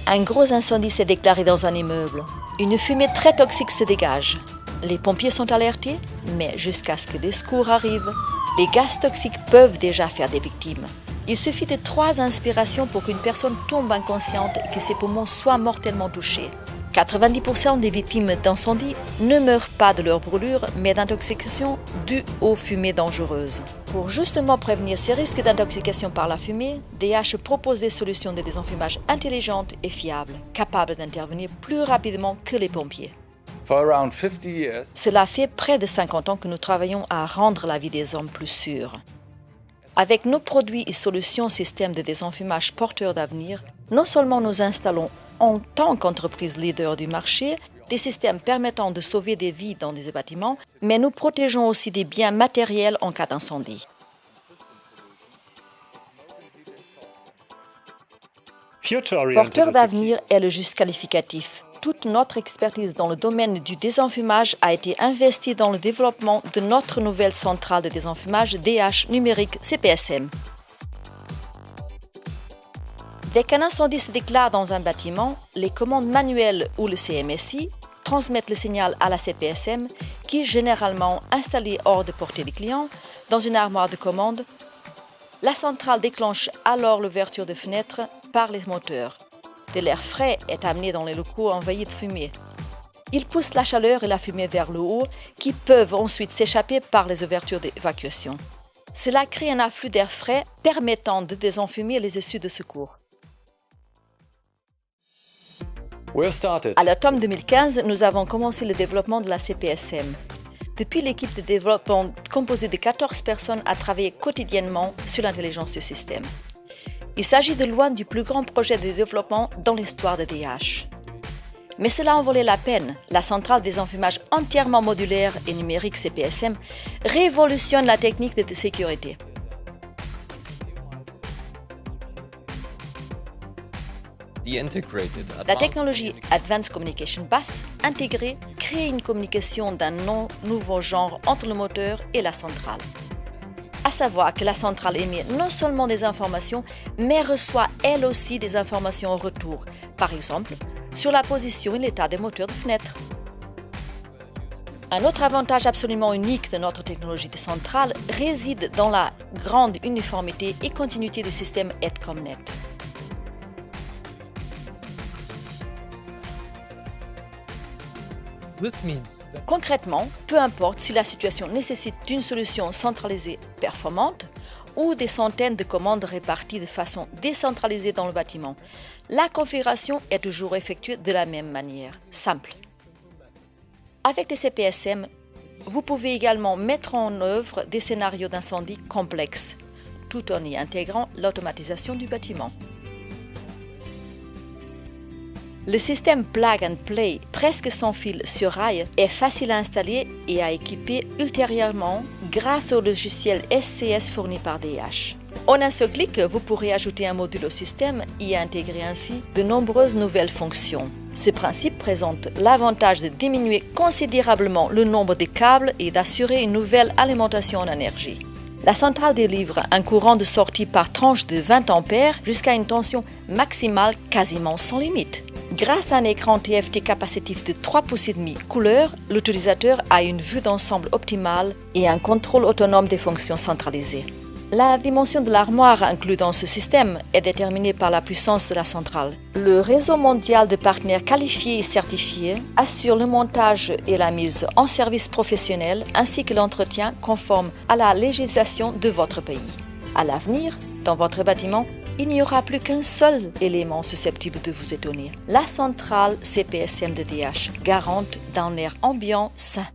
Un gros incendie s'est déclaré dans un immeuble. Une fumée très toxique se dégage. Les pompiers sont alertés, mais jusqu'à ce que les secours arrivent, les gaz toxiques peuvent déjà faire des victimes. Il suffit de 3 inspirations pour qu'une personne tombe inconsciente et que ses poumons soient mortellement touchés. 90% des victimes d'incendie ne meurent pas de leur brûlure, mais d'intoxication due aux fumées dangereuses. Pour justement prévenir ces risques d'intoxication par la fumée, DH propose des solutions de désenfumage intelligentes et fiables, capables d'intervenir plus rapidement que les pompiers. Cela fait près de 50 ans que nous travaillons à rendre la vie des hommes plus sûre. Avec nos produits et solutions systèmes de désenfumage porteurs d'avenir, non seulement nous installons en tant qu'entreprise leader du marché des systèmes permettant de sauver des vies dans des bâtiments, mais nous protégeons aussi des biens matériels en cas d'incendie. Porteur d'avenir est le juste qualificatif. Toute notre expertise dans le domaine du désenfumage a été investie dans le développement de notre nouvelle centrale de désenfumage DH numérique CPSM. Dès qu'un incendie se déclare dans un bâtiment, les commandes manuelles ou le CMSI transmettent le signal à la CPSM qui, généralement installée hors de portée des clients, dans une armoire de commande. La centrale déclenche alors l'ouverture de fenêtres par les moteurs. De l'air frais est amené dans les locaux envahis de fumée. Il pousse la chaleur et la fumée vers le haut qui peuvent ensuite s'échapper par les ouvertures d'évacuation. Cela crée un afflux d'air frais permettant de désenfumer les issues de secours. À l'automne 2015, nous avons commencé le développement de la CPSM. Depuis, l'équipe de développement composée de 14 personnes a travaillé quotidiennement sur l'intelligence du système. Il s'agit de loin du plus grand projet de développement dans l'histoire de DH. Mais cela en valait la peine. La centrale de désenfumage entièrement modulaire et numérique CPSM révolutionne la technique de sécurité. La technologie Advanced Communication Bus intégrée crée une communication d'un nouveau genre entre le moteur et la centrale. À savoir que la centrale émet non seulement des informations, mais reçoit elle aussi des informations en retour, par exemple sur la position et l'état des moteurs de fenêtre. Un autre avantage absolument unique de notre technologie de centrale réside dans la grande uniformité et continuité du système EdComNet. Concrètement, peu importe si la situation nécessite une solution centralisée performante ou des centaines de commandes réparties de façon décentralisée dans le bâtiment, la configuration est toujours effectuée de la même manière, simple. Avec des CPSM, vous pouvez également mettre en œuvre des scénarios d'incendie complexes, tout en y intégrant l'automatisation du bâtiment. Le système Plug and Play, presque sans fil sur rail, est facile à installer et à équiper ultérieurement grâce au logiciel SCS fourni par DH. En un seul clic, vous pourrez ajouter un module au système et intégrer ainsi de nombreuses nouvelles fonctions. Ce principe présente l'avantage de diminuer considérablement le nombre de câbles et d'assurer une nouvelle alimentation en énergie. La centrale délivre un courant de sortie par tranche de 20 A jusqu'à une tension maximale quasiment sans limite. Grâce à un écran TFT capacitif de 3,5 pouces couleur, l'utilisateur a une vue d'ensemble optimale et un contrôle autonome des fonctions centralisées. La dimension de l'armoire inclue dans ce système est déterminée par la puissance de la centrale. Le réseau mondial de partenaires qualifiés et certifiés assure le montage et la mise en service professionnel ainsi que l'entretien conforme à la législation de votre pays. À l'avenir, dans votre bâtiment, il n'y aura plus qu'un seul élément susceptible de vous étonner, la centrale CPSM de DH, garante d'un air ambiant sain.